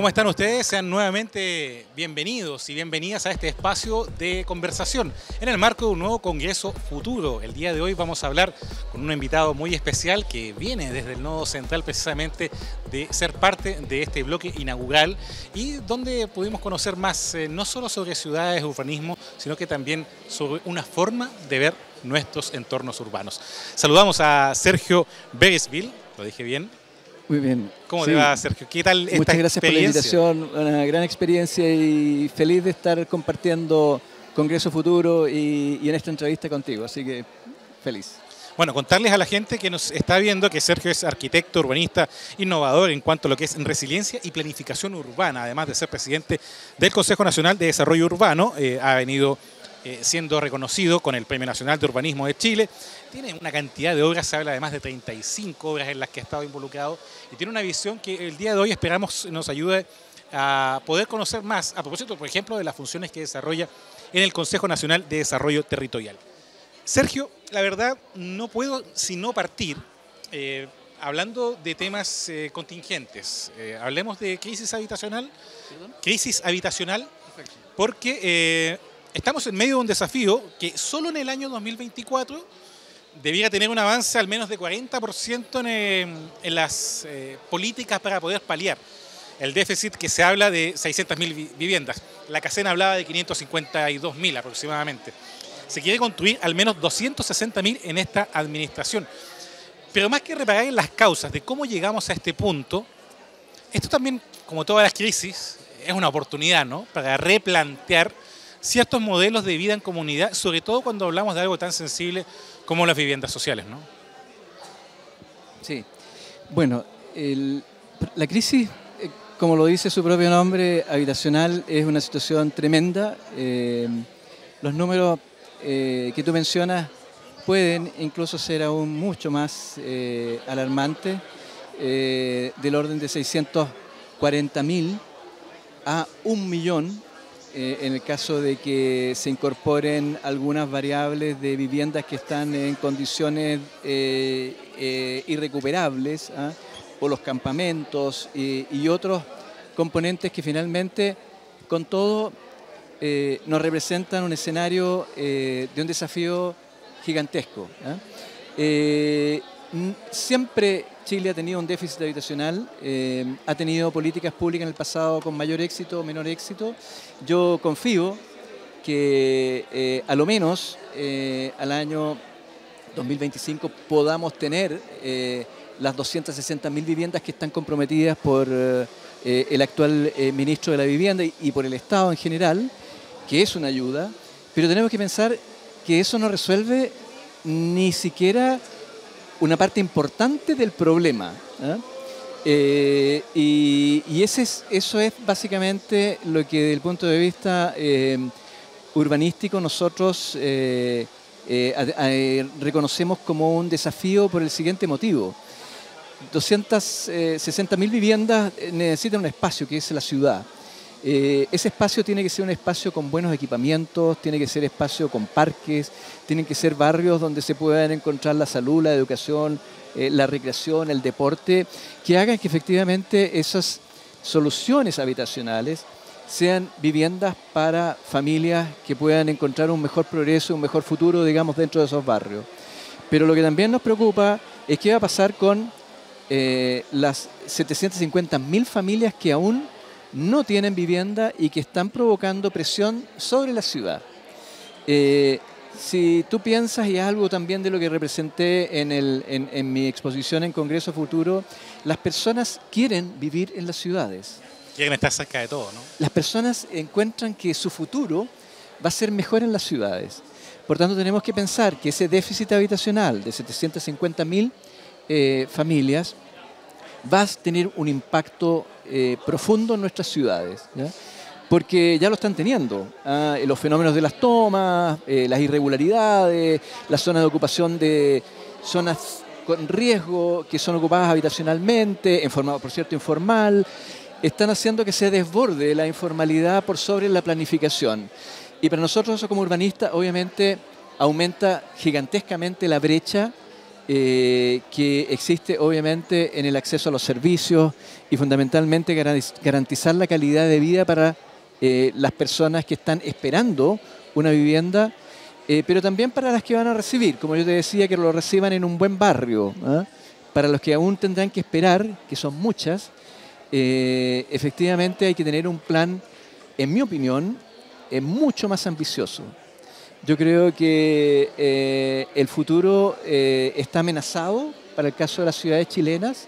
¿Cómo están ustedes? Sean nuevamente bienvenidos y bienvenidas a este espacio de conversación en el marco de un nuevo Congreso Futuro. El día de hoy vamos a hablar con un invitado muy especial que viene desde el Nodo Central precisamente de ser parte de este bloque inaugural y donde pudimos conocer más no solo sobre ciudades, urbanismo, sino que también sobre una forma de ver nuestros entornos urbanos. Saludamos a Sergio Beresville, ¿lo dije bien? Muy bien. ¿Cómo te va, Sergio? ¿Qué tal esta Muchas gracias por la experiencia? invitación, una gran experiencia y feliz de estar compartiendo Congreso Futuro y en esta entrevista contigo, así que feliz. Bueno, contarles a la gente que nos está viendo que Sergio es arquitecto, urbanista, innovador en cuanto a lo que es resiliencia y planificación urbana, además de ser presidente del Consejo Nacional de Desarrollo Urbano, ha venido siendo reconocido con el Premio Nacional de Urbanismo de Chile. Tiene una cantidad de obras, se habla de más de 35 obras en las que ha estado involucrado y tiene una visión que el día de hoy esperamos nos ayude a poder conocer más, a propósito, por ejemplo, de las funciones que desarrolla en el Consejo Nacional de Desarrollo Territorial. Sergio, la verdad, no puedo sino partir hablando de temas contingentes. Hablemos de crisis habitacional. ¿Perdón? Crisis habitacional, Perfecto. porque estamos en medio de un desafío que solo en el año 2024 debiera tener un avance al menos de 40% en las políticas para poder paliar el déficit que se habla de 600.000 viviendas. La Cacena hablaba de 552.000 aproximadamente. Se quiere construir al menos 260.000 en esta administración. Pero más que reparar en las causas de cómo llegamos a este punto, esto también, como todas las crisis, es una oportunidad, ¿no?, para replantear ciertos modelos de vida en comunidad, sobre todo cuando hablamos de algo tan sensible como las viviendas sociales, ¿no? Sí. Bueno, la crisis, como lo dice su propio nombre, habitacional, es una situación tremenda. Los números que tú mencionas pueden incluso ser aún mucho más alarmantes, del orden de 640.000 a 1.000.000, en el caso de que se incorporen algunas variables de viviendas que están en condiciones irrecuperables, o los campamentos y otros componentes que finalmente, con todo, nos representan un escenario de un desafío gigantesco. Siempre Chile ha tenido un déficit habitacional, ha tenido políticas públicas en el pasado con mayor éxito o menor éxito. Yo confío que a lo menos al año 2025 podamos tener las 260.000 viviendas que están comprometidas por el actual ministro de la Vivienda y por el Estado en general, que es una ayuda, pero tenemos que pensar que eso no resuelve ni siquiera una parte importante del problema. Y eso es básicamente lo que desde el punto de vista urbanístico nosotros reconocemos como un desafío por el siguiente motivo. 260.000 viviendas necesitan un espacio que es la ciudad. Ese espacio tiene que ser un espacio con buenos equipamientos, tiene que ser espacio con parques, tienen que ser barrios donde se puedan encontrar la salud, la educación, la recreación, el deporte, que hagan que efectivamente esas soluciones habitacionales sean viviendas para familias que puedan encontrar un mejor progreso, un mejor futuro, digamos, dentro de esos barrios. Pero lo que también nos preocupa es qué va a pasar con las 750.000 familias que aún no tienen vivienda y que están provocando presión sobre la ciudad. Si tú piensas, y es algo también de lo que representé en mi exposición en Congreso Futuro, las personas quieren vivir en las ciudades. Quieren estar cerca de todo, ¿no? Las personas encuentran que su futuro va a ser mejor en las ciudades. Por tanto, tenemos que pensar que ese déficit habitacional de 750.000 familias va a tener un impacto profundo en nuestras ciudades, ¿ya? Porque ya lo están teniendo. Los fenómenos de las tomas, las irregularidades, las zonas de ocupación de zonas con riesgo que son ocupadas habitacionalmente, en forma, por cierto, informal, están haciendo que se desborde la informalidad por sobre la planificación. Y para nosotros, eso como urbanistas, obviamente aumenta gigantescamente la brecha que existe obviamente en el acceso a los servicios y fundamentalmente garantizar la calidad de vida para las personas que están esperando una vivienda, pero también para las que van a recibir, como yo te decía, que lo reciban en un buen barrio, ¿eh? Para los que aún tendrán que esperar, que son muchas, efectivamente hay que tener un plan, en mi opinión, mucho más ambicioso. Yo creo que el futuro está amenazado para el caso de las ciudades chilenas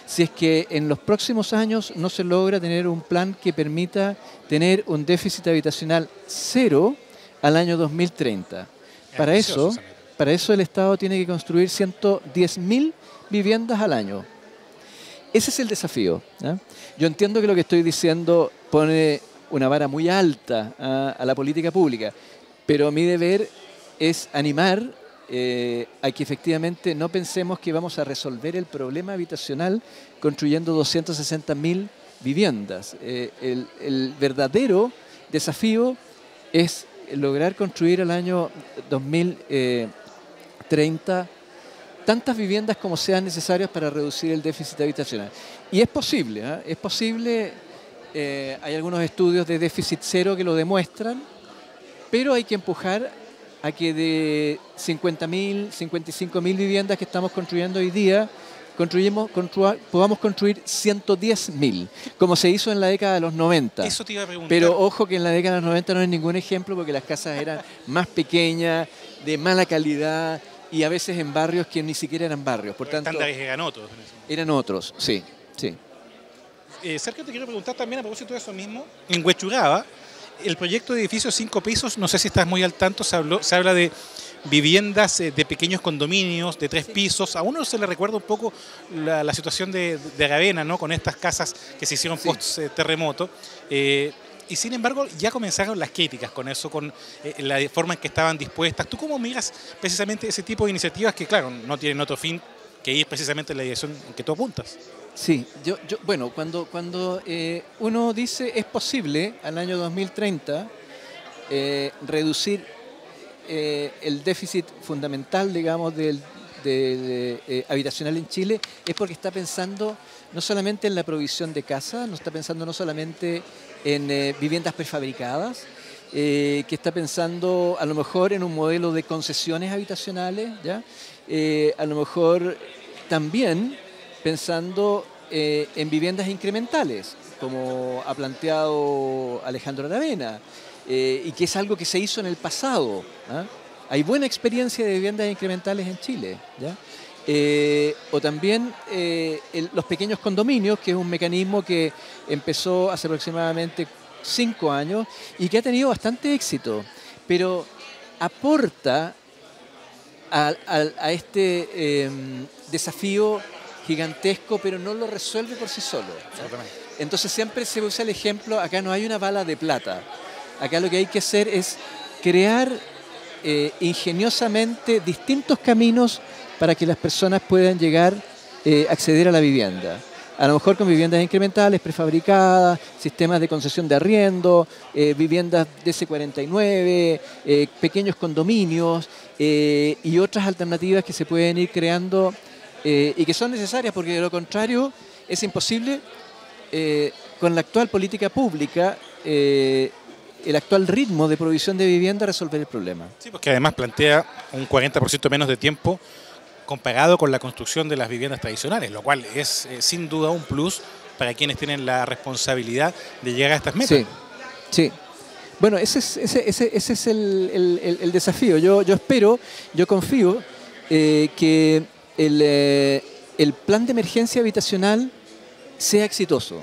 si es que en los próximos años no se logra tener un plan que permita tener un déficit habitacional cero al año 2030. Para eso el Estado tiene que construir 110.000 viviendas al año. Ese es el desafío, ¿eh? Yo entiendo que lo que estoy diciendo pone una vara muy alta a la política pública, pero mi deber es animar a que efectivamente no pensemos que vamos a resolver el problema habitacional construyendo 260.000 viviendas. El verdadero desafío es lograr construir al año 2030 tantas viviendas como sean necesarias para reducir el déficit habitacional. Y es posible, ¿eh? Es posible, hay algunos estudios de déficit cero que lo demuestran, pero hay que empujar a que de 50.000, 55.000 viviendas que estamos construyendo hoy día, podamos construir 110.000, como se hizo en la década de los 90. Eso te iba a preguntar. Pero ojo que en la década de los 90 no es ningún ejemplo porque las casas eran más pequeñas, de mala calidad y a veces en barrios que ni siquiera eran barrios. Por tanto, estándares eran otros. Eran otros, sí. Sergio, te quiero preguntar también a propósito de eso mismo. En Huechuraba, el proyecto de edificios 5 pisos, no sé si estás muy al tanto, se habla de viviendas de pequeños condominios de 3 pisos. A uno se le recuerda un poco la situación de Aravena, ¿no? Con estas casas que se hicieron post terremoto. Y sin embargo, ya comenzaron las críticas con eso, con la forma en que estaban dispuestas. ¿Tú cómo miras precisamente ese tipo de iniciativas que, claro, no tienen otro fin que ir precisamente en la dirección en que tú apuntas? Sí, bueno, cuando uno dice es posible al año 2030 reducir el déficit fundamental, digamos, habitacional en Chile, es porque está pensando no solamente en la provisión de casas, no está pensando no solamente en viviendas prefabricadas, que está pensando a lo mejor en un modelo de concesiones habitacionales, ¿ya? A lo mejor también pensando en viviendas incrementales, como ha planteado Alejandro Aravena, y que es algo que se hizo en el pasado, ¿eh? Hay buena experiencia de viviendas incrementales en Chile, ¿ya? O también los pequeños condominios, que es un mecanismo que empezó hace aproximadamente 5 años y que ha tenido bastante éxito, pero aporta a este desafío gigantesco, pero no lo resuelve por sí solo, ¿no? Entonces siempre se usa el ejemplo, acá no hay una bala de plata, acá lo que hay que hacer es crear ingeniosamente distintos caminos para que las personas puedan llegar a acceder a la vivienda. A lo mejor con viviendas incrementales, prefabricadas, sistemas de concesión de arriendo, viviendas DC49, pequeños condominios y otras alternativas que se pueden ir creando y que son necesarias, porque de lo contrario es imposible con la actual política pública, el actual ritmo de provisión de vivienda, resolver el problema. Sí, porque además plantea un 40% menos de tiempo comparado con la construcción de las viviendas tradicionales, lo cual es sin duda un plus para quienes tienen la responsabilidad de llegar a estas metas. Sí. Bueno, ese es el desafío. Yo espero, yo confío que el plan de emergencia habitacional sea exitoso.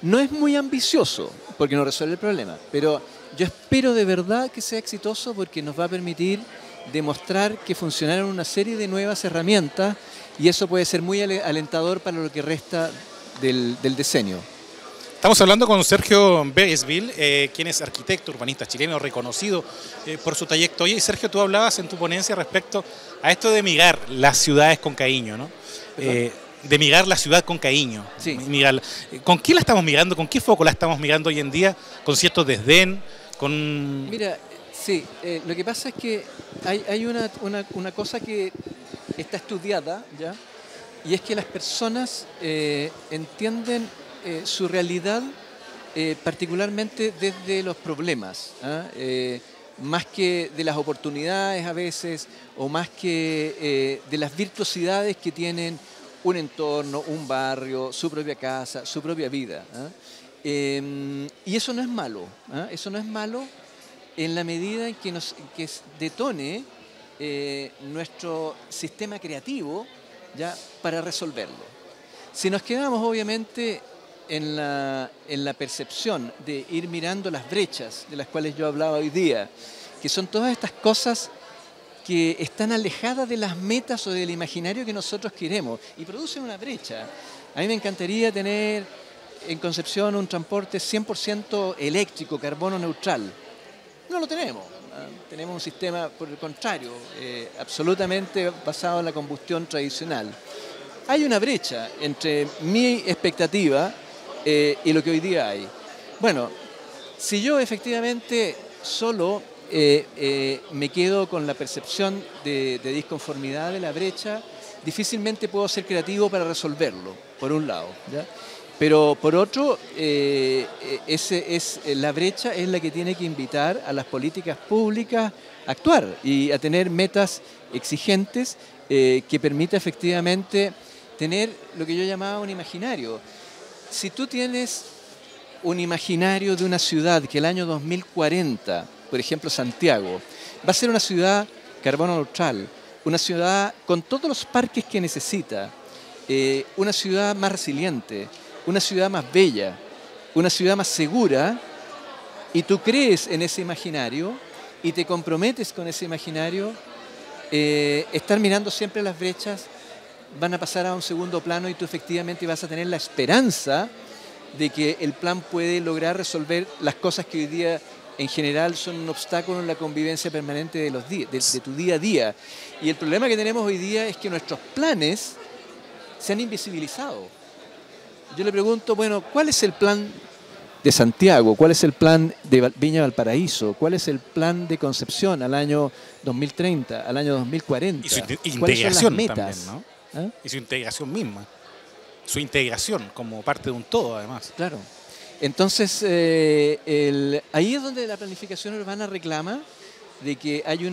No es muy ambicioso, porque no resuelve el problema, pero yo espero de verdad que sea exitoso porque nos va a permitir demostrar que funcionaron una serie de nuevas herramientas y eso puede ser muy alentador para lo que resta del decenio. Estamos hablando con Sergio Beresville, quien es arquitecto, urbanista chileno, reconocido por su trayectoria. Y Sergio, tú hablabas en tu ponencia respecto a esto de mirar las ciudades con cariño, ¿no? De mirar la ciudad con cariño. Sí. ¿Con qué la estamos mirando? ¿Con qué foco la estamos mirando hoy en día? ¿Con cierto desdén? Mira, Sí, lo que pasa es que hay una cosa que está estudiada, ¿ya? Y es que las personas entienden su realidad particularmente desde los problemas, ¿ah? Más que de las oportunidades a veces, o más que de las virtuosidades que tienen un entorno, un barrio, su propia casa, su propia vida, ¿ah? Y eso no es malo, ¿ah? Eso no es malo en la medida en que detone nuestro sistema creativo, ¿ya?, para resolverlo. Si nos quedamos obviamente en la percepción de ir mirando las brechas de las cuales yo hablaba hoy día, que son todas estas cosas que están alejadas de las metas o del imaginario que nosotros queremos y producen una brecha. A mí me encantaría tener en Concepción un transporte 100% eléctrico, carbono neutral. No lo tenemos. Tenemos un sistema, por el contrario, absolutamente basado en la combustión tradicional. Hay una brecha entre mi expectativa y lo que hoy día hay. Bueno, si yo efectivamente solo me quedo con la percepción de disconformidad de la brecha, difícilmente puedo ser creativo para resolverlo, por un lado, ¿ya? Pero por otro, la brecha es la que tiene que invitar a las políticas públicas a actuar y a tener metas exigentes que permita efectivamente tener lo que yo llamaba un imaginario. Si tú tienes un imaginario de una ciudad que el año 2040, por ejemplo Santiago, va a ser una ciudad carbono neutral, una ciudad con todos los parques que necesita, una ciudad más resiliente, una ciudad más bella, una ciudad más segura, y tú crees en ese imaginario y te comprometes con ese imaginario, estar mirando siempre las brechas van a pasar a un segundo plano y tú efectivamente vas a tener la esperanza de que el plan puede lograr resolver las cosas que hoy día en general son un obstáculo en la convivencia permanente de tu día a día. Y el problema que tenemos hoy día es que nuestros planes se han invisibilizado. Yo le pregunto, bueno, ¿cuál es el plan de Santiago? ¿Cuál es el plan de Viña Valparaíso? ¿Cuál es el plan de Concepción al año 2030, al año 2040? Y su ¿Cuáles integración son las metas? también, ¿no? ¿Ah? Y su integración misma. Su integración como parte de un todo, además. Claro. Entonces, ahí es donde la planificación urbana reclama de que hay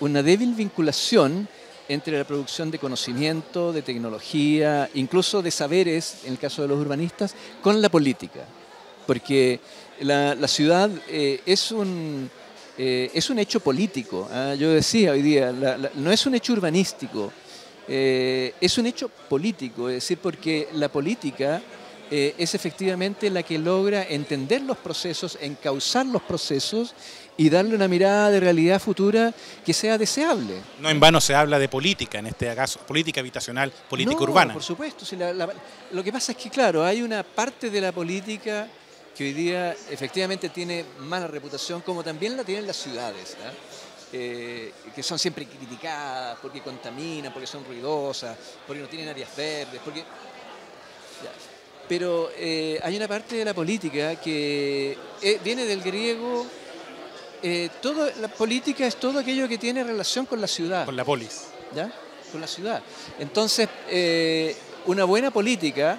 una débil vinculación entre la producción de conocimiento, de tecnología, incluso de saberes, en el caso de los urbanistas, con la política. Porque la ciudad es un hecho político. ¿Ah? Yo decía hoy día, no es un hecho urbanístico, es un hecho político, es decir, porque la política es efectivamente la que logra entender los procesos, encauzar los procesos y darle una mirada de realidad futura que sea deseable. No en vano se habla de política, en este caso, política habitacional, política urbana. Por supuesto. Si lo que pasa es que, claro, hay una parte de la política que hoy día efectivamente tiene mala reputación, como también la tienen las ciudades, ¿eh? Que son siempre criticadas porque contaminan, porque son ruidosas, porque no tienen áreas verdes, porque... Ya. Pero hay una parte de la política que viene del griego. La política es todo aquello que tiene relación con la ciudad. Con la polis. ¿Ya? Con la ciudad. Entonces, una buena política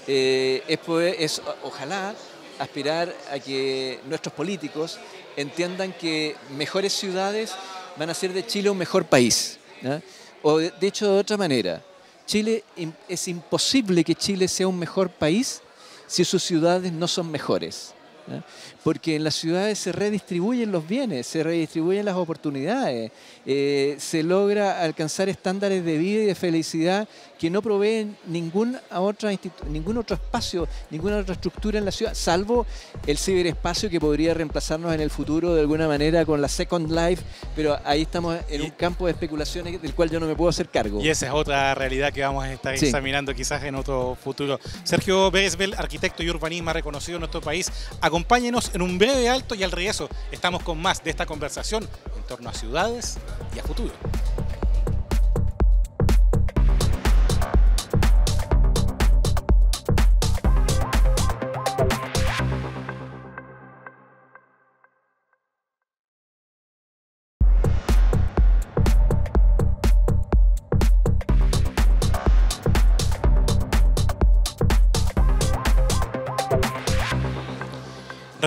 es, ojalá, aspirar a que nuestros políticos entiendan que mejores ciudades van a hacer de Chile un mejor país, ¿ya? O de hecho, de otra manera, es imposible que Chile sea un mejor país si sus ciudades no son mejores, ¿ya? Porque en las ciudades se redistribuyen los bienes, se redistribuyen las oportunidades, se logra alcanzar estándares de vida y de felicidad que no proveen ningún otro espacio, ninguna otra estructura en la ciudad, salvo el ciberespacio que podría reemplazarnos en el futuro de alguna manera con la Second Life, pero ahí estamos en un campo de especulaciones del cual yo no me puedo hacer cargo. Y esa es otra realidad que vamos a estar examinando quizás en otro futuro. Sergio Beresbel, arquitecto y urbanista reconocido en nuestro país, acompáñenos en un breve alto y al regreso estamos con más de esta conversación en torno a ciudades y a futuro.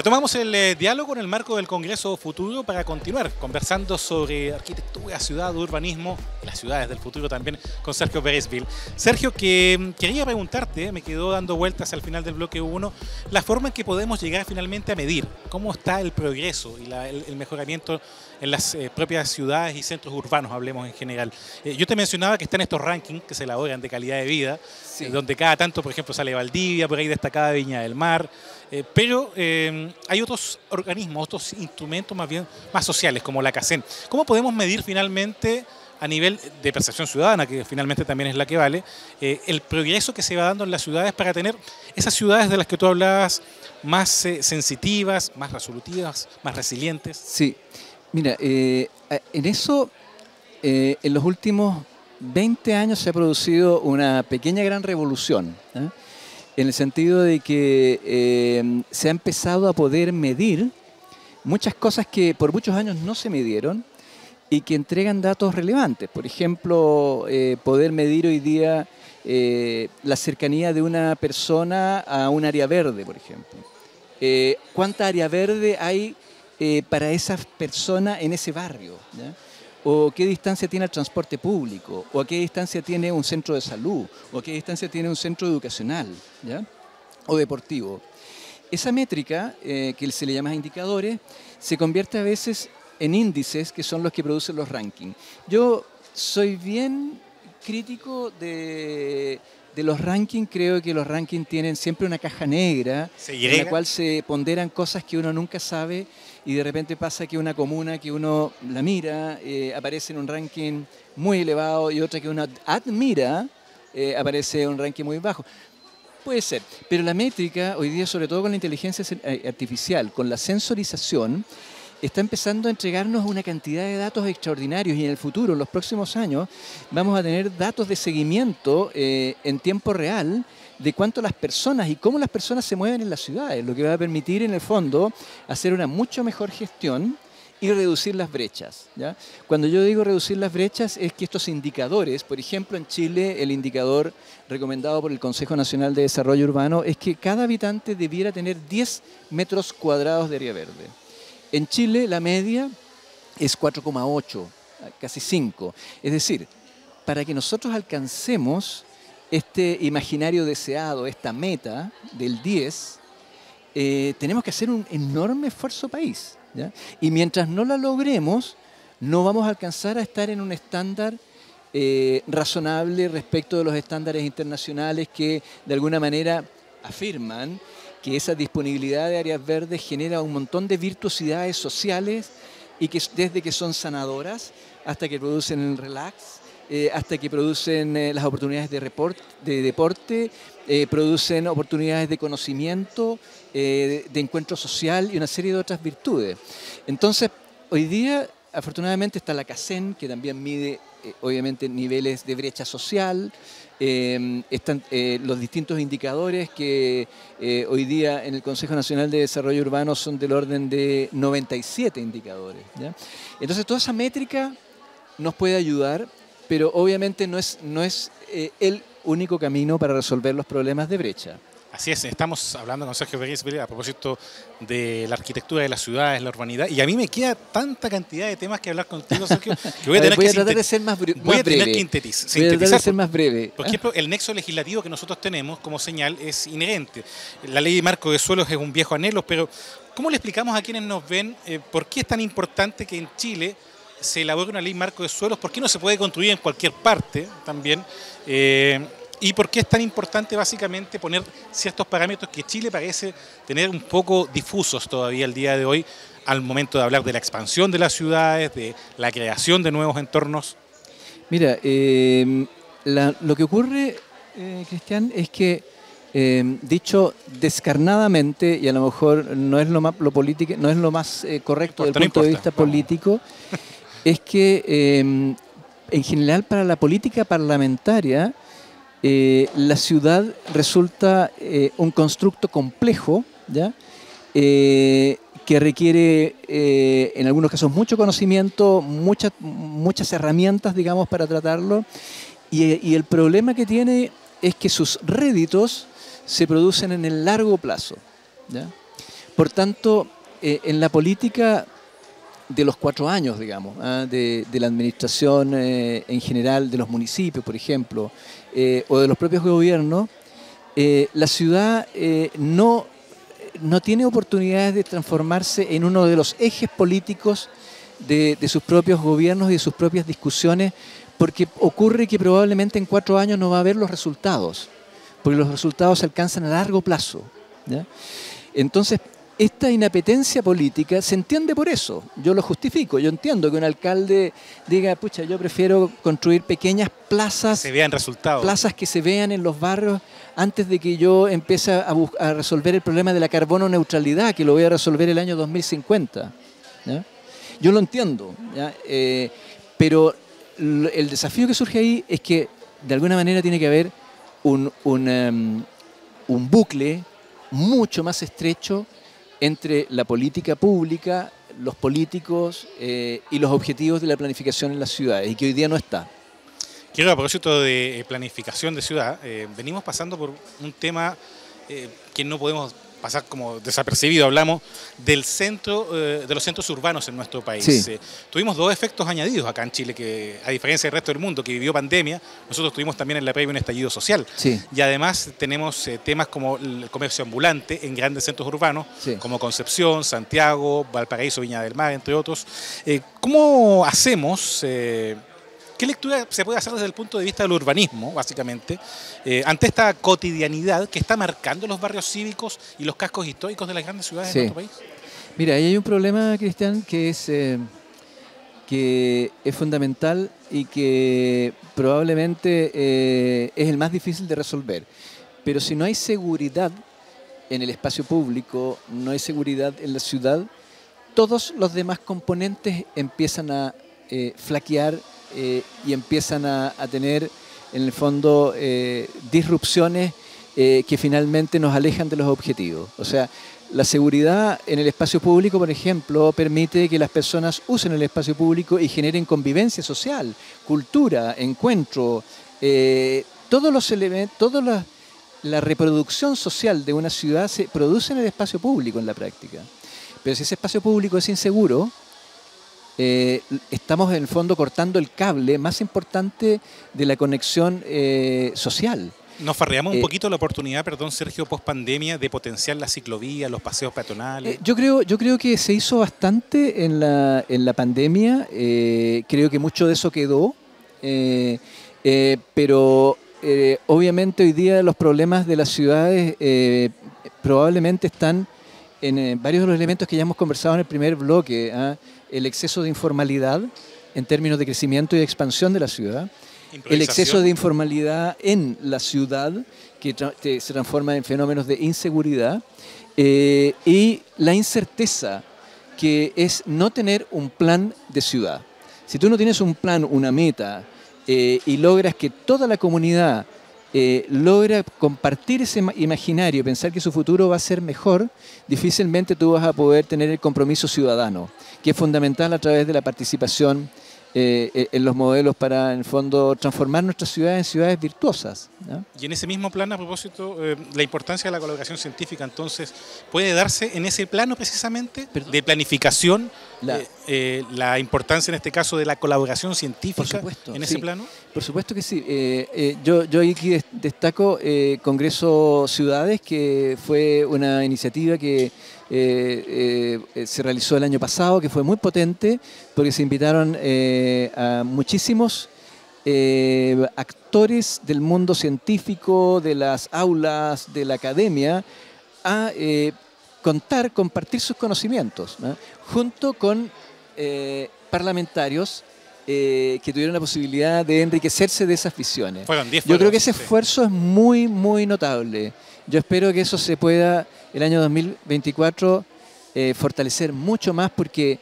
Retomamos el diálogo en el marco del Congreso Futuro para continuar conversando sobre arquitectura, ciudad, urbanismo, las ciudades del futuro también con Sergio Beresville. Sergio, que quería preguntarte, me quedó dando vueltas al final del bloque 1, la forma en que podemos llegar finalmente a medir cómo está el progreso y el mejoramiento en las propias ciudades y centros urbanos, hablemos en general. Yo te mencionaba que están estos rankings que se elaboran de calidad de vida, sí, donde cada tanto, por ejemplo, sale Valdivia, por ahí destacada Viña del Mar, pero hay otros organismos, otros instrumentos más sociales, como la CACEN. ¿Cómo podemos medir finalmente, a nivel de percepción ciudadana, que finalmente también es la que vale, el progreso que se va dando en las ciudades para tener esas ciudades de las que tú hablabas más sensitivas, más resolutivas, más resilientes? Sí, mira, en eso, en los últimos 20 años se ha producido una pequeña gran revolución, ¿eh? En el sentido de que se ha empezado a poder medir muchas cosas que por muchos años no se midieron y que entregan datos relevantes. Por ejemplo, poder medir hoy día la cercanía de una persona a un área verde, por ejemplo. ¿Cuánta área verde hay para esa persona en ese barrio? ¿Ya? O qué distancia tiene el transporte público, o a qué distancia tiene un centro de salud, o a qué distancia tiene un centro educacional, ¿ya? O deportivo. Esa métrica, que se le llama indicadores, se convierte a veces en índices, que son los que producen los rankings. Yo soy bien crítico de los rankings. Creo que los rankings tienen siempre una caja negra en la cual se ponderan cosas que uno nunca sabe, y de repente pasa que una comuna que uno la mira aparece en un ranking muy elevado y otra que uno admira aparece en un ranking muy bajo. Puede ser, pero la métrica hoy día, sobre todo con la inteligencia artificial, con la sensorización, está empezando a entregarnos una cantidad de datos extraordinarios, y en el futuro, en los próximos años, vamos a tener datos de seguimiento en tiempo real de cuánto las personas y cómo las personas se mueven en las ciudades, lo que va a permitir en el fondo hacer una mucho mejor gestión y reducir las brechas, ¿ya? Cuando yo digo reducir las brechas es que estos indicadores, por ejemplo en Chile el indicador recomendado por el Consejo Nacional de Desarrollo Urbano es que cada habitante debiera tener 10 metros cuadrados de área verde. En Chile la media es 4,8, casi 5. Es decir, para que nosotros alcancemos este imaginario deseado, esta meta del 10, tenemos que hacer un enorme esfuerzo país, ¿ya? Y mientras no la logremos, no vamos a alcanzar a estar en un estándar razonable respecto de los estándares internacionales que de alguna manera afirman que esa disponibilidad de áreas verdes genera un montón de virtuosidades sociales, y que desde que son sanadoras hasta que producen el relax, hasta que producen las oportunidades de deporte, producen oportunidades de conocimiento, de encuentro social y una serie de otras virtudes. Entonces, hoy día, afortunadamente, está la CACEN, que también mide, obviamente, niveles de brecha social. Están los distintos indicadores que hoy día en el Consejo Nacional de Desarrollo Urbano son del orden de 97 indicadores, ¿ya? Entonces, toda esa métrica nos puede ayudar, pero obviamente no es el único camino para resolver los problemas de brecha. Así es, estamos hablando con Sergio Beresville a propósito de la arquitectura de las ciudades, la urbanidad, y a mí me queda tanta cantidad de temas que hablar contigo, Sergio, que voy a tratar de ser más breve. Voy a tener que sintetizar. Voy a tratar de ser más breve. Por ejemplo, el nexo legislativo que nosotros tenemos como señal es inherente. La ley de marco de suelos es un viejo anhelo, pero ¿cómo le explicamos a quienes nos ven por qué es tan importante que en Chile se elabore una ley marco de suelos? ¿Por qué no se puede construir en cualquier parte también? ¿Y por qué es tan importante básicamente poner ciertos parámetros que Chile parece tener un poco difusos todavía el día de hoy al momento de hablar de la expansión de las ciudades, de la creación de nuevos entornos? Mira, lo que ocurre, Cristian, es que dicho descarnadamente, y a lo mejor no es lo más correcto desde el punto de vista político, es que en general para la política parlamentaria la ciudad resulta un constructo complejo, ¿ya? Que requiere en algunos casos mucho conocimiento, muchas herramientas, digamos, para tratarlo, y el problema que tiene es que sus réditos se producen en el largo plazo, ¿ya? Por tanto, en la política de los 4 años, digamos, de la administración en general, de los municipios, por ejemplo, o de los propios gobiernos, la ciudad no tiene oportunidades de transformarse en uno de los ejes políticos de sus propios gobiernos y de sus propias discusiones, porque ocurre que probablemente en 4 años no va a haber los resultados, porque los resultados se alcanzan a largo plazo, ¿ya? Entonces, esta inapetencia política se entiende por eso. Yo lo justifico. Yo entiendo que un alcalde diga, pucha, yo prefiero construir pequeñas plazas. Se vean resultados. Plazas que se vean en los barrios antes de que yo empiece a resolver el problema de la carbono neutralidad, que lo voy a resolver el año 2050. ¿Ya? Yo lo entiendo, ¿ya? Pero el desafío que surge ahí es que de alguna manera tiene que haber un bucle mucho más estrecho entre la política pública, los políticos y los objetivos de la planificación en las ciudades, y que hoy día no está. Quiero, a propósito de planificación de ciudad, venimos pasando por un tema que no podemos pasar como desapercibido. Hablamos del centro, de los centros urbanos en nuestro país. Sí. Tuvimos 2 efectos añadidos acá en Chile, que a diferencia del resto del mundo que vivió pandemia, nosotros tuvimos también en la previa un estallido social. Sí. Y además tenemos temas como el comercio ambulante en grandes centros urbanos, Sí. como Concepción, Santiago, Valparaíso, Viña del Mar, entre otros. ¿Cómo hacemos? ¿Qué lectura se puede hacer desde el punto de vista del urbanismo, básicamente, ante esta cotidianidad que está marcando los barrios cívicos y los cascos históricos de las grandes ciudades de nuestro país? Mira, ahí hay un problema, Cristian, que es fundamental y que probablemente es el más difícil de resolver. Pero si no hay seguridad en el espacio público, no hay seguridad en la ciudad, todos los demás componentes empiezan a flaquear y empiezan a tener, en el fondo, disrupciones que finalmente nos alejan de los objetivos. O sea, la seguridad en el espacio público, por ejemplo, permite que las personas usen el espacio público y generen convivencia social, cultura, encuentro, todos los elementos, toda la reproducción social de una ciudad se produce en el espacio público en la práctica. Pero si ese espacio público es inseguro, estamos en el fondo cortando el cable más importante de la conexión social. Nos farreamos un poquito la oportunidad, perdón Sergio, post pandemia, de potenciar la ciclovía, los paseos peatonales. Yo creo que se hizo bastante en la pandemia, creo que mucho de eso quedó, pero obviamente hoy día los problemas de las ciudades probablemente están en varios de los elementos que ya hemos conversado en el primer bloque, el exceso de informalidad en términos de crecimiento y de expansión de la ciudad, el exceso de informalidad en la ciudad que se transforma en fenómenos de inseguridad y la incerteza que es no tener un plan de ciudad. Si tú no tienes un plan, una meta y logras que toda la comunidad logra compartir ese imaginario, pensar que su futuro va a ser mejor, difícilmente tú vas a poder tener el compromiso ciudadano, que es fundamental a través de la participación en los modelos para, en el fondo, transformar nuestras ciudades en ciudades virtuosas, ¿no? Y en ese mismo plano, a propósito, la importancia de la colaboración científica, entonces, ¿puede darse en ese plano precisamente de planificación la importancia en este caso de la colaboración científica en ese plano? Por supuesto que sí. Yo aquí destaco Congreso Ciudades, que fue una iniciativa que se realizó el año pasado, que fue muy potente, porque se invitaron a muchísimos actores del mundo científico, de las aulas, de la academia, a compartir sus conocimientos, ¿no? Junto con parlamentarios que tuvieron la posibilidad de enriquecerse de esas visiones. Yo creo que ese esfuerzo es muy, muy notable. Yo espero que eso se pueda, el año 2024, fortalecer mucho más, porque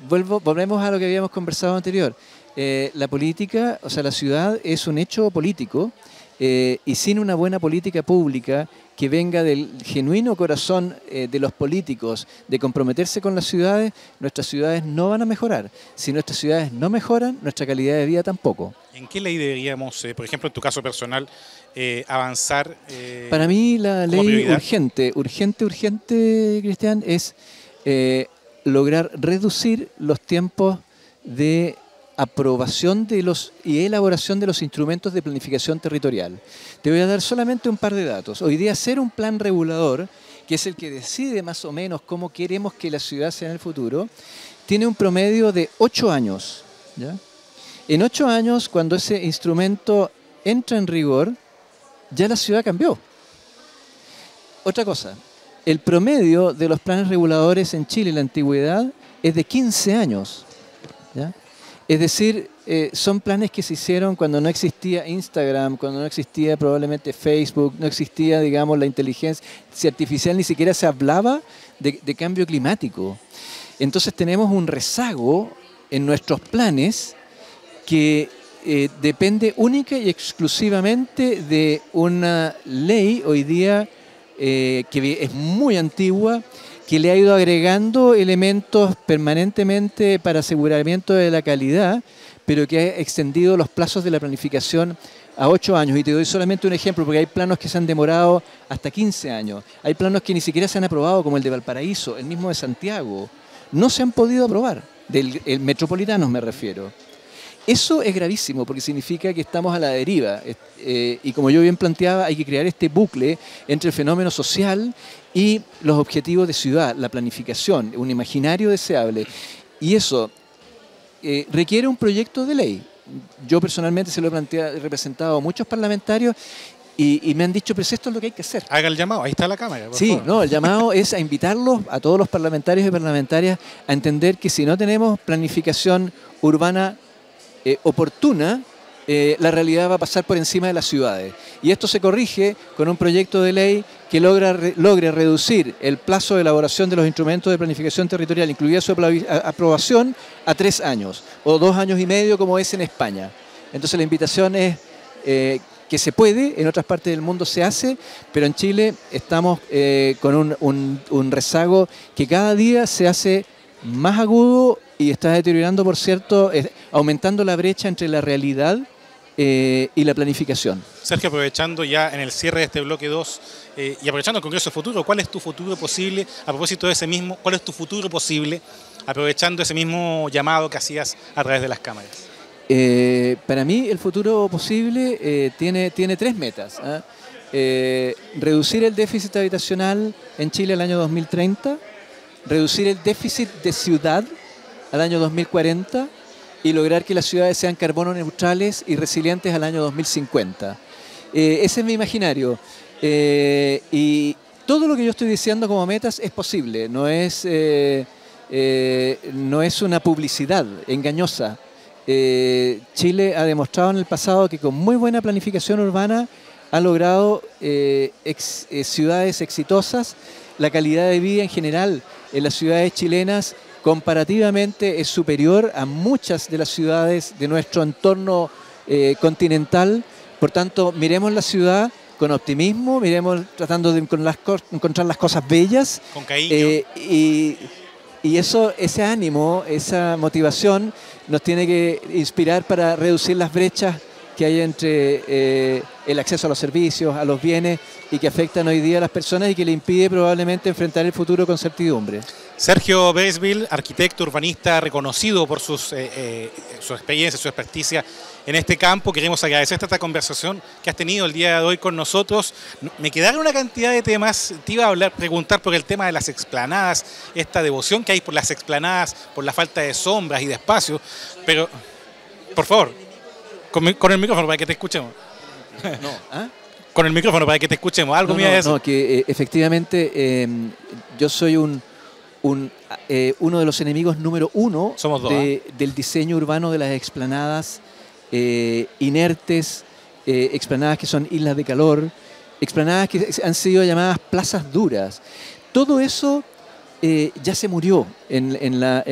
volvemos a lo que habíamos conversado anterior. La política, o sea, la ciudad es un hecho político y sin una buena política pública que venga del genuino corazón de los políticos, de comprometerse con las ciudades, nuestras ciudades no van a mejorar. Si nuestras ciudades no mejoran, nuestra calidad de vida tampoco. ¿En qué ley deberíamos, por ejemplo, en tu caso personal, avanzar? Para mí la ley prioridad? urgente, Cristian, es lograr reducir los tiempos de aprobación y elaboración de los instrumentos de planificación territorial. Te voy a dar solamente un par de datos. Hoy día hacer un plan regulador, que es el que decide más o menos cómo queremos que la ciudad sea en el futuro, tiene un promedio de 8 años. ¿Ya? En 8 años, cuando ese instrumento entra en rigor, ya la ciudad cambió. Otra cosa, el promedio de los planes reguladores en Chile en la antigüedad es de 15 años. ¿Ya? Es decir, son planes que se hicieron cuando no existía Instagram, cuando no existía probablemente Facebook, no existía, digamos, la inteligencia artificial, ni siquiera se hablaba de cambio climático. Entonces tenemos un rezago en nuestros planes que depende única y exclusivamente de una ley hoy día que es muy antigua, que le ha ido agregando elementos permanentemente para aseguramiento de la calidad, pero que ha extendido los plazos de la planificación a 8 años. Y te doy solamente un ejemplo, porque hay planos que se han demorado hasta 15 años. Hay planos que ni siquiera se han aprobado, como el de Valparaíso, el mismo de Santiago. No se han podido aprobar, el metropolitanos me refiero. Eso es gravísimo porque significa que estamos a la deriva y como yo bien planteaba, hay que crear este bucle entre el fenómeno social y los objetivos de ciudad, la planificación, un imaginario deseable. Y eso requiere un proyecto de ley. Yo personalmente se lo he representado a muchos parlamentarios y me han dicho, pero esto es lo que hay que hacer. Haga el llamado, ahí está la cámara. Sí, favor. no, el llamado es a invitarlos, a todos los parlamentarios y parlamentarias, a entender que si no tenemos planificación urbana oportuna, la realidad va a pasar por encima de las ciudades. Y esto se corrige con un proyecto de ley que logre reducir el plazo de elaboración de los instrumentos de planificación territorial, incluida su aprobación, a 3 años, o 2 años y medio, como es en España. Entonces la invitación es que se puede, en otras partes del mundo se hace, pero en Chile estamos con un rezago que cada día se hace más agudo y está deteriorando, por cierto, aumentando la brecha entre la realidad y la planificación. Sergio, aprovechando ya en el cierre de este bloque 2 y aprovechando el Congreso Futuro, ¿cuál es tu futuro posible? A propósito de ese mismo, ¿cuál es tu futuro posible? Aprovechando ese mismo llamado que hacías a través de las cámaras. Para mí el futuro posible tiene 3 metas. Reducir el déficit habitacional en Chile al año 2030, reducir el déficit de ciudad al año 2040 y lograr que las ciudades sean carbono neutrales y resilientes al año 2050. Ese es mi imaginario. Y todo lo que yo estoy diciendo como metas es posible, no es una publicidad engañosa. Chile ha demostrado en el pasado que con muy buena planificación urbana ha logrado ciudades exitosas. La calidad de vida en general en las ciudades chilenas comparativamente es superior a muchas de las ciudades de nuestro entorno continental. Por tanto, miremos la ciudad con optimismo, miremos tratando de encontrar las cosas bellas. Con cariño. Y ese ánimo, esa motivación nos tiene que inspirar para reducir las brechas que hay entre el acceso a los servicios, a los bienes y que afectan hoy día a las personas y que le impide probablemente enfrentar el futuro con certidumbre. Sergio Beresville, arquitecto urbanista reconocido por su experiencia, su experticia en este campo. Queremos agradecerte esta conversación que has tenido el día de hoy con nosotros. Me quedaron una cantidad de temas. Te iba a preguntar por el tema de las explanadas, esta devoción que hay por las explanadas, por la falta de sombras y de espacio. Pero, por favor, con el micrófono para que te escuchemos. No, ¿ah? Con el micrófono para que te escuchemos. Algo mío es. No, que efectivamente yo soy uno de los enemigos número 1 Somos dos, del diseño urbano de las explanadas inertes, explanadas que son islas de calor, explanadas que han sido llamadas plazas duras. Todo eso ya se murió en la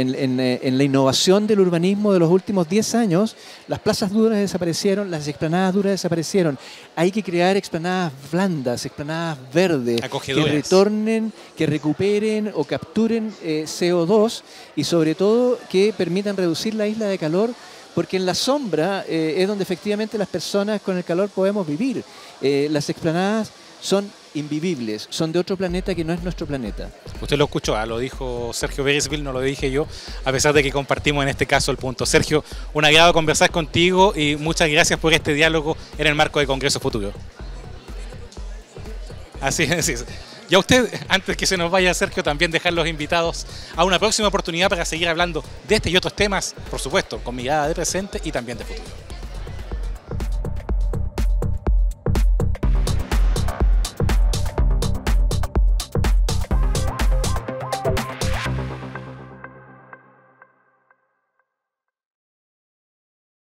innovación del urbanismo de los últimos 10 años. Las plazas duras desaparecieron, las explanadas duras desaparecieron. Hay que crear explanadas blandas, explanadas verdes, que retornen, que recuperen o capturen CO2 y sobre todo que permitan reducir la isla de calor, porque en la sombra es donde efectivamente las personas con el calor podemos vivir. Las explanadas son invivibles, son de otro planeta que no es nuestro planeta. Usted lo escuchó, lo dijo Sergio Beresville, no lo dije yo, a pesar de que compartimos en este caso el punto. Sergio, un agrado conversar contigo y muchas gracias por este diálogo en el marco de Congreso Futuro. Así es. Y a usted, antes que se nos vaya Sergio, también dejar los invitados a una próxima oportunidad para seguir hablando de este y otros temas, por supuesto, con mirada de presente y también de futuro.